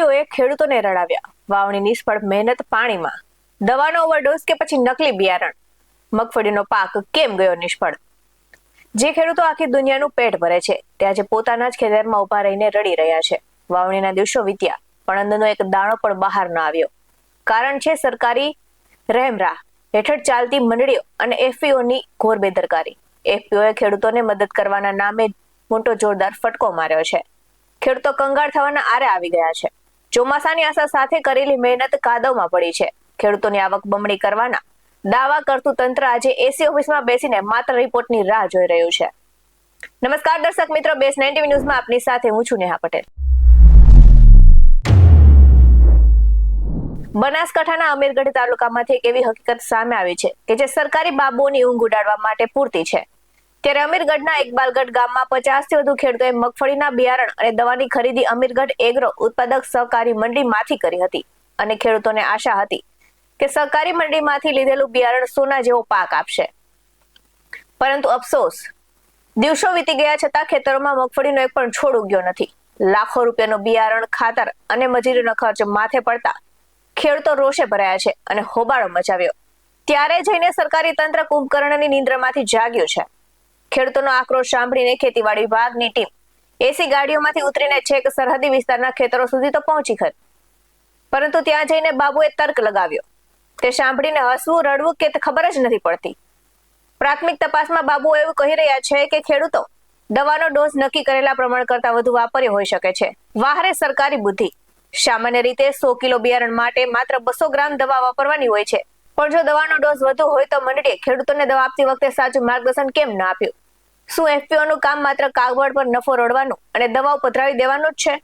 એફપીઓએ ખેડૂતોને રડાવ્યા. વાવણી નિષ્ફળ, મહેનત પાણીમાં. દવાનો ઓવરડોઝ કે પછી નકલી બિયારણ? મગફળીનો પાક કેમ ગયો નિષ્ફળ? જે ખેડૂતો આખી દુનિયાનું પેટ ભરે છે તે આજે પોતાના જ ખેતરમાં ઉભા રહીને રડી રહ્યા છે. વાવણીના દિવસો વીત્યા પણ અંદરનો એક દાણો પણ બહાર ન આવ્યો. કારણ છે સરકારી રહેમરાહ હેઠળ ચાલતી મંડળીઓ અને એફપીઓની ઘોર બેદરકારી. એફપીઓએ ખેડૂતોને મદદ કરવાના નામે મોટો જોરદાર ફટકો માર્યો છે. ખેડૂતો કંગાળ થવાના આરે આવી ગયા છે. ચોમાસાની આશા સાથે કરેલી મહેનત કાદવમાં પડી છે. ખેડૂતોની આવક બમણી કરવાના દાવા કરતું તંત્ર આજે એસી ઓફિસમાં બેસીને માત્ર રિપોર્ટની રાહ જોઈ રહ્યું છે. નમસ્કાર દર્શક મિત્રો, બેસ 90 ન્યૂઝમાં આપની સાથે હું છું નેહા પટેલ. બનાસકાંઠાના અમીરગઢ તાલુકામાંથી એક એવી હકીકત સામે આવી છે કે જે સરકારી બાબુઓની ઊંઘ ઉડાડવા માટે પૂરતી છે. ત્યારે અમીરગઢના ઇકબાલગઢ ગામમાં 50 થી વધુ ખેડૂતોએ મગફળીના બિયારણ અને દવાની ખરીદી અમીરગઢ એગ્રો ઉત્પાદક સહકારી મંડળીમાંથી કરી હતી અને ખેડૂતોને આશા હતી કે સહકારી મંડળીમાંથી લીધેલું બિયારણ સોના જેવો પાક આપશે. પરંતુ અફસોસ, દિવસો વીતી ગયા છતાં ખેતરોમાં મગફળીનો એક પણ છોડ ઉગ્યો નથી. લાખો રૂપિયાનું બિયારણ, ખાતર અને મજૂરીનો ખર્ચ માથે પડતા ખેડૂતો રોષે ભરાયા છે અને હોબાળો મચાવ્યો. ત્યારે જઈને સરકારી તંત્ર કુંભકર્ણની નિંદ્રામાંથી જાગ્યું છે. ખેડૂતોનો આક્રોશ સાંભળીને ખેતીવાડી વિભાગની ટીમ એસી ગાડીઓમાંથી ઉતરીને છેક સરહદી વિસ્તારના ખેતરો સુધી તો પહોંચી ખરી, પરંતુ ત્યાં જઈને બાબુએ તર્ક લગાવ્યો. તે સાંભળીને હસવું, રડવું કે ખબર જ નથી પડતી. પ્રાથમિક તપાસમાં બાબુ એવું કહી રહ્યા છે કે ખેડૂતો દવાનો ડોઝ નક્કી કરેલા પ્રમાણ કરતા વધુ વાપર્યો હોઈ શકે છે. વાહરે સરકારી બુદ્ધિ. સામાન્ય રીતે 100 કિલો બિયારણ માટે માત્ર 200 ગ્રામ દવા વાપરવાની હોય છે, પણ જો દવાનો ડોઝ વધુ હોય તો મંડળીએ ખેડૂતોને દવા આપતી વખતે સાચું માર્ગદર્શન કેમ ન આપ્યું? શું એફપીઓનું કામ માત્ર કાગળ પર નફો રડવાનું અને દવાઓ પધરાવી દેવાનું જ છે?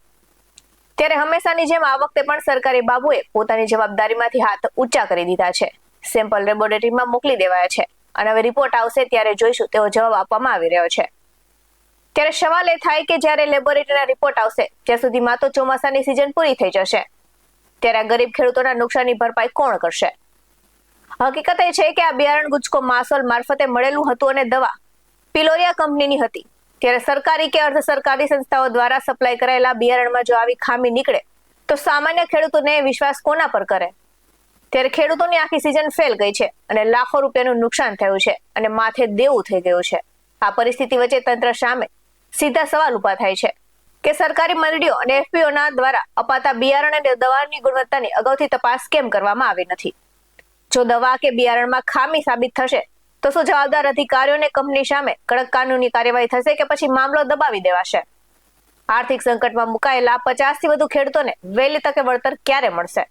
ત્યારે હંમેશાની જેમ આ વખતે પણ સરકારી બાબુએ પોતાની જવાબદારીમાંથી હાથ ઊંચા કરી દીધા છે. સેમ્પલ લેબોરેટરીમાં મોકલી દેવાયા છે અને હવે રિપોર્ટ આવશે ત્યારે જોઈશું તેવો જવાબ આપવામાં આવી રહ્યો છે. ત્યારે સવાલ એ થાય કે જ્યારે લેબોરેટરીના રિપોર્ટ આવશે ત્યાં સુધીમાં તો ચોમાસાની સિઝન પૂરી થઈ જશે. ત્યારે આ ગરીબ ખેડૂતોના નુકસાનની ભરપાઈ કોણ કરશે? હકીકત એ છે કે આ બિયારણ ગુજકો માસોલ મારફતે મળેલું હતું અને દવા પિલોરિયા કંપનીની હતી. ત્યારે સરકારી કે અર્ધ સરકારી સંસ્થાઓ દ્વારા સપ્લાય કરાયેલા બિયારણમાં જો આવી ખામી નીકળે તો સામાન્ય ખેડૂતોને વિશ્વાસ કોના પર કરે? ત્યારે ખેડૂતોની આખી સિઝન ફેલ ગઈ છે અને લાખો રૂપિયાનું નુકસાન થયું છે અને માથે દેવું થઈ ગયું છે. આ પરિસ્થિતિ વચ્ચે તંત્ર સામે સીધા સવાલ ઉભા થાય છે કે સરકારી મંડળીઓ અને એફપીઓના દ્વારા અપાતા બિયારણ અને દવાની ગુણવત્તાની અગાઉથી તપાસ કેમ કરવામાં આવી નથી? જો દવા કે બિયારણમાં ખામી સાબિત થશે તો શું જવાબદાર અધિકારીઓ અને કંપની સામે કડક કાનૂની કાર્યવાહી થશે કે પછી મામલો દબાવી દેવાશે? આર્થિક સંકટમાં મુકાયેલા 50 થી વધુ ખેડૂતોને વહેલી તકે વળતર ક્યારે મળશે?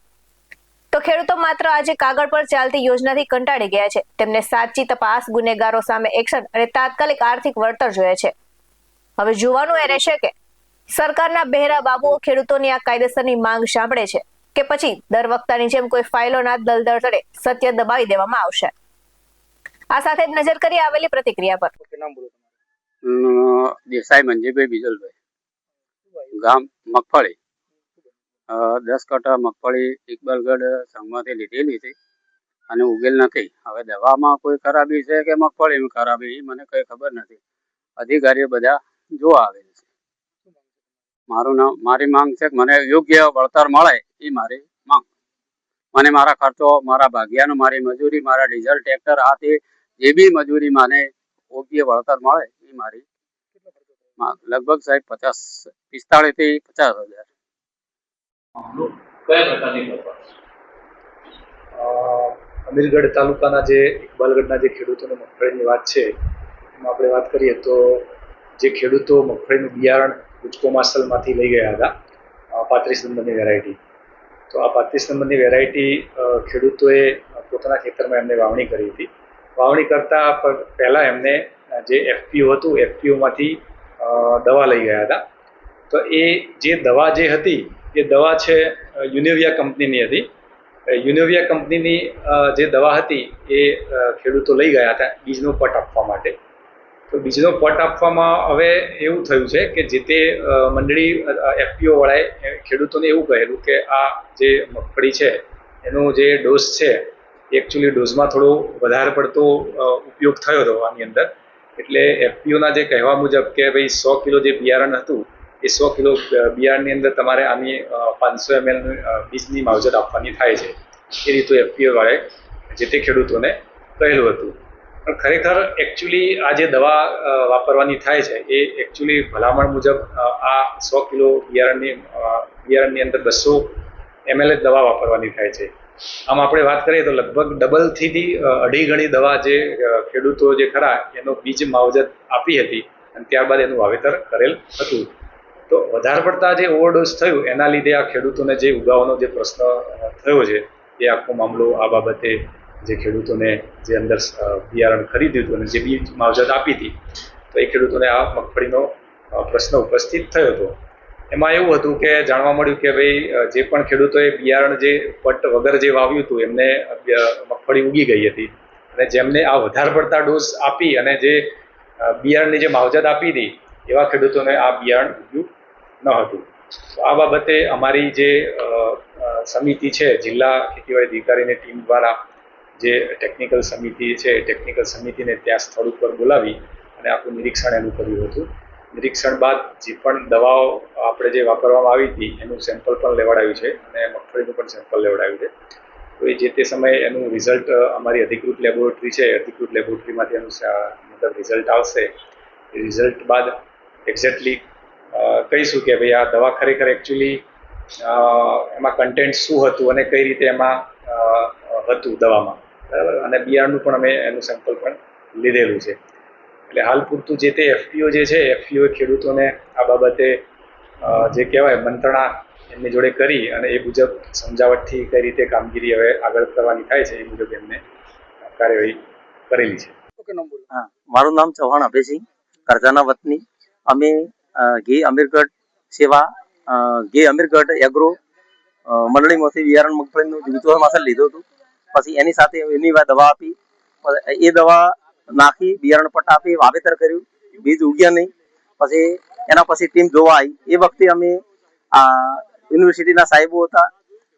તો ખેડૂતો માત્ર આજે કાગળ પર ચાલતી યોજનાથી કંટાળી ગયા છે. તેમને સાચી તપાસ, ગુનેગારો સામે એક્શન અને તાત્કાલિક આર્થિક વળતર જોઈએ છે. હવે જોવાનું એ રહેશે કે સરકારના બહેરા બાબુઓ ખેડૂતોની આ કાયદેસરની માંગ સાંભળે છે કે પછી દર વખતની જેમ કોઈ ફાઇલોના દલદલ તળે સત્ય દબાવી દેવામાં આવશે. આ સાથે જ નજર કરી આવેલી પ્રતિક્રિયા પર. દેસાઈ મંજીભાઈ બીજલભાઈ, ગામ મગફળી. 10 કટ્ટા મગફળી ઇકબાલગઢ સંઘમાંથી લીધેલી હતી અને ઉગેલ નથી. હવે દવામાં કોઈ ખરાબી છે કે મગફળીમાં ખરાબી મને કઈ ખબર નથી. અધિકારીઓ બધા જોવા આવે છે. મારી માંગ છે કે મને યોગ્ય વળતર મળે એ મારી માંગ. મને મારા ખર્ચો, મારા ભાગ્યાનો, મારી મજૂરી, મારા ડીઝલ, ટ્રેક્ટર, હાથી જે બી મજૂરી મને યોગ્ય વળતર મળે એ મારી માંગ. લગભગ સાહેબ 45 થી 50 હજાર. અમીરગઢ તાલુકાના જે ઇકબાલગઢના જે ખેડૂતોની મગફળીની વાત છે એમાં આપણે વાત કરીએ તો જે ખેડૂતો મગફળીનું બિયારણ ગુજકો માસલમાંથી લઈ ગયા હતા 35 નંબરની વેરાયટી, તો આ 35 નંબરની વેરાયટી ખેડૂતોએ પોતાના ખેતરમાં એમને વાવણી કરી હતી. વાવણી કરતા પહેલાં એમને જે એફપીઓ હતું એફપીઓમાંથી દવા લઈ ગયા હતા. તો એ જે દવા જે હતી એ દવા છે યુનિવિયા કંપનીની હતી. યુનિવિયા કંપનીની જે દવા હતી એ ખેડૂતો લઈ ગયા હતા બીજનો પટ આપવા માટે. તો બીજનો પટ આપવામાં હવે એવું થયું છે કે જે તે મંડળી એફપીઓ વાળાએ ખેડૂતોને એવું કહેલું કે આ જે મગફળી છે એનો જે ડોઝ છે એકચ્યુઅલી ડોઝમાં થોડો વધારે પડતો ઉપયોગ થયો હતો આની અંદર. એટલે એફપીઓના જે કહેવા મુજબ કે ભાઈ 100 કિલો જે બિયારણ હતું એ 100 કિલો બિયારણની અંદર તમારે આની 500 ml બીજની માવજત આપવાની થાય છે. એ રીતે એફપીઓ વાળે જે તે ખેડૂતોને કહેલું હતું. પણ ખરેખર એકચ્યુઅલી આ જે દવા વાપરવાની થાય છે એ એકચ્યુઅલી ભલામણ મુજબ આ 100 કિલો બિયારણની અંદર 200 ml જ દવા વાપરવાની થાય છે. આમ આપણે વાત કરીએ તો લગભગ ડબલથી અઢી ગણી દવા જે ખેડૂતો જે ખરા એનો બીજ માવજત આપી હતી અને ત્યારબાદ એનું વાવેતર કરેલ હતું. તો વધારે પડતા જે ઓવરડોઝ થયું એના લીધે આ ખેડૂતોને જે ઉગાવાનો જે પ્રશ્ન થયો છે એ આખો મામલો આ બાબતે જે ખેડૂતોને જે અંદર બિયારણ ખરીદ્યું હતું અને જે બીજ માવજત આપી હતી તો એ ખેડૂતોને આ મગફળીનો પ્રશ્ન ઉપસ્થિત થયો હતો. એમાં એવું હતું કે જાણવા મળ્યું કે ભાઈ જે પણ ખેડૂતોએ બિયારણ જે પટ વગર જે વાવ્યું હતું એમને મગફળી ઉગી ગઈ હતી અને જેમને આ વધારે પડતા ડોઝ આપી અને જે બિયારણની જે માવજત આપી હતી એવા ખેડૂતોને આ બિયારણ ઉગ્યું ન હતું. તો આ બાબતે અમારી જે સમિતિ છે જિલ્લા ખેતીવાડી અધિકારીની ટીમ દ્વારા જે ટેકનિકલ સમિતિ છે એ ટેકનિકલ સમિતિને ત્યાં સ્થળ ઉપર બોલાવી અને આખું નિરીક્ષણ એનું કર્યું હતું. નિરીક્ષણ બાદ જે પણ દવાઓ આપણે જે વાપરવામાં આવી હતી એનું સેમ્પલ પણ લેવડાવ્યું છે અને મગફળીનું પણ સેમ્પલ લેવડાવ્યું છે. તો એ જે તે સમયે એનું રિઝલ્ટ અમારી અધિકૃત લેબોરેટરી છે અધિકૃત લેબોરેટરીમાંથી એનું મતલબ રિઝલ્ટ આવશે. એ રિઝલ્ટ બાદ એક્ઝેક્ટલી કહીશું કે ભાઈ આ દવા ખરેખર એકચ્યુઅલી એમાં કન્ટેન્ટ શું હતું અને કઈ રીતે એમાં હતું દવામાં, બરાબર. અને બિયારણનું પણ અમે એનું સેમ્પલ પણ લીધેલું છે. એટલે હાલ પૂરતું જે તે એફપીઓ જે છે એફપીઓ ખેડૂતોને આ બાબતે જે કહેવાય મંત્રણા એમની જોડે કરી અને એ મુજબ સમજાવટથી કઈ રીતે કામગીરી હવે આગળ કરવાની થાય છે એ મુજબ એમને કાર્યવાહી કરેલી છે. હા, મારું નામ ચૌહાણ અભયસિંહ, કરજાના વતની. અમે ઘી અમીરગઢ સેવા ઘી અમીરગઢ એગ્રો મંડળીમાંથી બિયારણ મગફળીનું વિશ્વાસ માસલ લીધું હતું. પછી એની સાથે એની દવા આપી, એ દવા નાખી બિયારણ પટ આપી વાવેતર કર્યું, બીજ ઉગ્યા નહીં. પછી એના પછી ટીમ જોવા આવી. એ વખતે અમે યુનિવર્સિટીના સાહેબો હતા,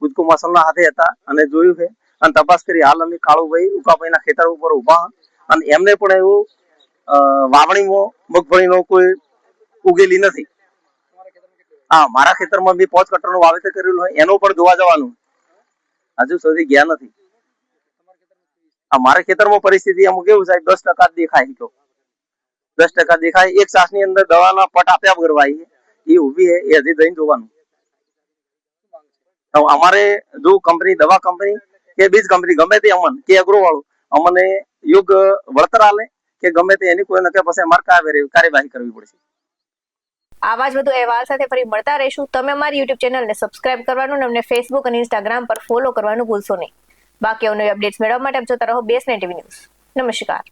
ગુજકો માસલના હાથે હતા અને જોયું છે અને તપાસ કરી. હાલ અમે કાળુભાઈ ઉકાભાઈના ખેતર ઉપર ઉભા અને એમને પણ એવું વાવણીમાં મગફળીનો કોઈ ઉગેલી નથી. હા, મારા ખેતરમાં બી 5 કટ્ટરનું વાવેતર કરેલું હોય એનો પણ જોવા જવાનું, હજુ સુધી ગયા નથી. મારા ખેતરમાં પરિસ્થિતિ અમુક કેવું સાહેબ 10% દેખાય તો 10% દેખાય. એક સાસની અંદર દવાના પટ આપ્યા વગર વાય એ ઉભી છે એ હજી જઈને જોવાનું. તો અમારે જો કંપની દવા કંપની કે બીજ કંપની ગમે તે અમન કે એગ્રો વાળું અમને યોગ્ય વળતર આલે કે ગમે તે એની કોઈ નકે પછી અમારે કાર્યવાહી કરવી પડશે. આવા જ વધુ અહેવાલ સાથે ફરી મળતા રહીશું. તમે અમારી યુટ્યુબ ચેનલને સબસ્ક્રાઇબ કરવાનું અને અમને ફેસબુક અને ઇન્સ્ટાગ્રામ પર ફોલો કરવાનું ભૂલશો નહીં. બાકી નવી અપડેટ્સ મેળવવા માટે જોતા રહો BS9 TV ન્યૂઝ. નમસ્કાર.